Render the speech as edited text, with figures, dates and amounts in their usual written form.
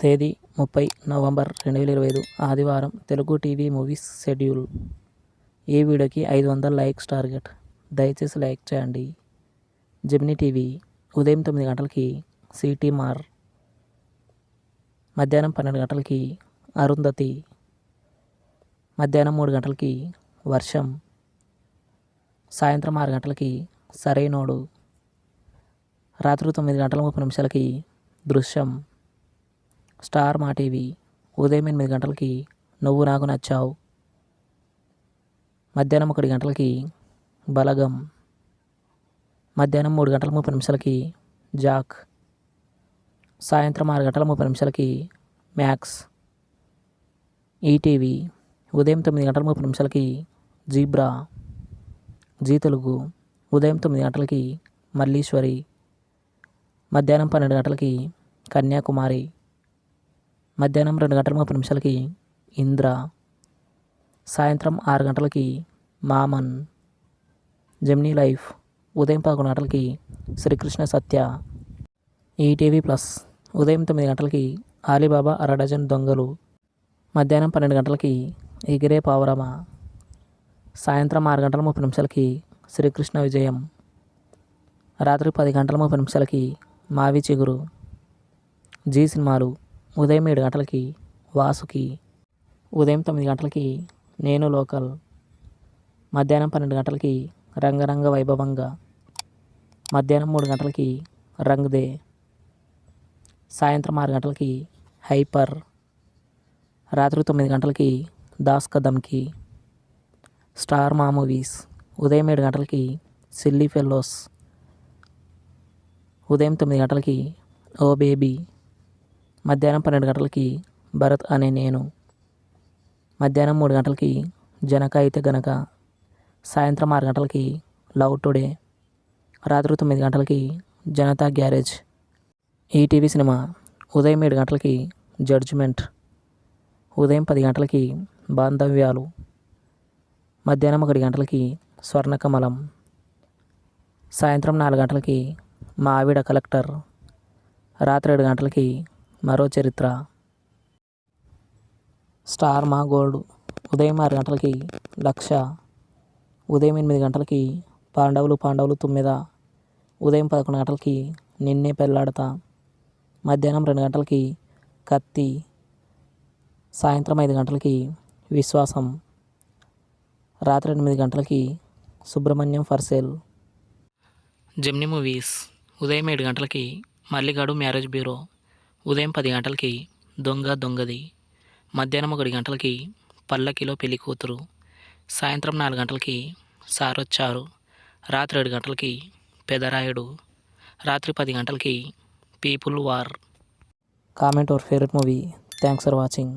తేదీ 30 నవంబర్ 2025 ఆదివారం. Telugu TV movies schedule. ఈ వీడియోకి 500 లైక్స్ టార్గెట్. దయచేసి లైక్ చేయండి. జెమినీ టీవీ ఉదయం 9 గంటలకి సిటీ మార్, మధ్యాహ్నం 12 గంటలకి అరుంధతి, మధ్యాహ్నం 3 గంటలకి వర్షం, సాయంత్రం 6 గంటలకి సరైనోడు, రాత్రి 9 గంటల 30 నిమిషాలకి దృశ్యం. స్టార్ మా టీవీ ఉదయం 8 గంటలకి నువ్వు నాకు నచ్చావు, మధ్యాహ్నం 1 గంటలకి బలగం, మధ్యాహ్నం 3 గంటల 30 నిమిషాలకి జాక్, సాయంత్రం 6 గంటల 30 నిమిషాలకి మ్యాక్స్. ఈటీవీ ఉదయం 9 గంటల 30 నిమిషాలకి జీబ్రా. జీ తెలుగు ఉదయం 9 గంటలకి మల్లీశ్వరి, మధ్యాహ్నం 12 గంటలకి కన్యాకుమారి, మధ్యాహ్నం 2 గంటల 30 నిమిషాలకి ఇంద్ర, సాయంత్రం 6 గంటలకి మామన్. జెమినీ లైఫ్ ఉదయం 11 గంటలకి శ్రీకృష్ణ సత్య. ఈటీవీ ప్లస్ ఉదయం 9 గంటలకి ఆలీబాబా అరడజన్ దొంగలు, మధ్యాహ్నం 12 గంటలకి ఎగిరే పావురమా, సాయంత్రం 6 గంటల 30 నిమిషాలకి శ్రీకృష్ణ విజయం, రాత్రి 10 గంటల 30 నిమిషాలకి మావి చిగురు. జీ సినిమాలు ఉదయం 7 గంటలకి వాసుకి, ఉదయం 9 గంటలకి నేను లోకల్, మధ్యాహ్నం 12 గంటలకి రంగరంగ వైభవంగా, మధ్యాహ్నం 3 గంటలకి రంగ్ దే, సాయంత్రం 6 గంటలకి హైపర్, రాత్రి 9 గంటలకి దాస్ కా దమ్కి. స్టార్ మా మూవీస్ ఉదయం 7 గంటలకి సిల్లీ ఫెల్లోస్, ఉదయం 9 గంటలకి ఓ బేబీ, మధ్యాహ్నం 12 గంటలకి భరత్ అనే నేను, మధ్యాహ్నం 3 గంటలకి జనక అయితే గనక, సాయంత్రం 6 గంటలకి లవ్ టుడే, రాత్రి 9 గంటలకి జనతా గ్యారేజ్. ఈటీవీ సినిమా ఉదయం 7 గంటలకి జడ్జిమెంట్, ఉదయం 10 గంటలకి బాంధవ్యాలు, మధ్యాహ్నం 1 గంటలకి స్వర్ణకమలం, సాయంత్రం 4 గంటలకి మా ఆవిడ కలెక్టర్, రాత్రి 7 గంటలకి మరో చరిత్ర. స్టార్ మా గోల్డ్ ఉదయం 6 గంటలకి లక్ష, ఉదయం 8 గంటలకి పాండవులు 9, ఉదయం 11 గంటలకి నిన్నే పెళ్ళాడతా, మధ్యాహ్నం 2 గంటలకి కత్తి, సాయంత్రం 5 గంటలకి విశ్వాసం, రాత్రి 8 గంటలకి Subrahmanyam for sale. Gemini movies ఉదయం 7 గంటలకి మల్లిగాడు మ్యారేజ్ బ్యూరో, ఉదయం 10 గంటలకి దొంగది, మధ్యాహ్నం 1 గంటలకి పల్లకిలో పెళ్లి కూతురు, సాయంత్రం 4 గంటలకి సారొచ్చారు, రాత్రి 7 గంటలకి పెదరాయుడు, రాత్రి 10 గంటలకి people war. Comment your favourite movie. Thanks for watching.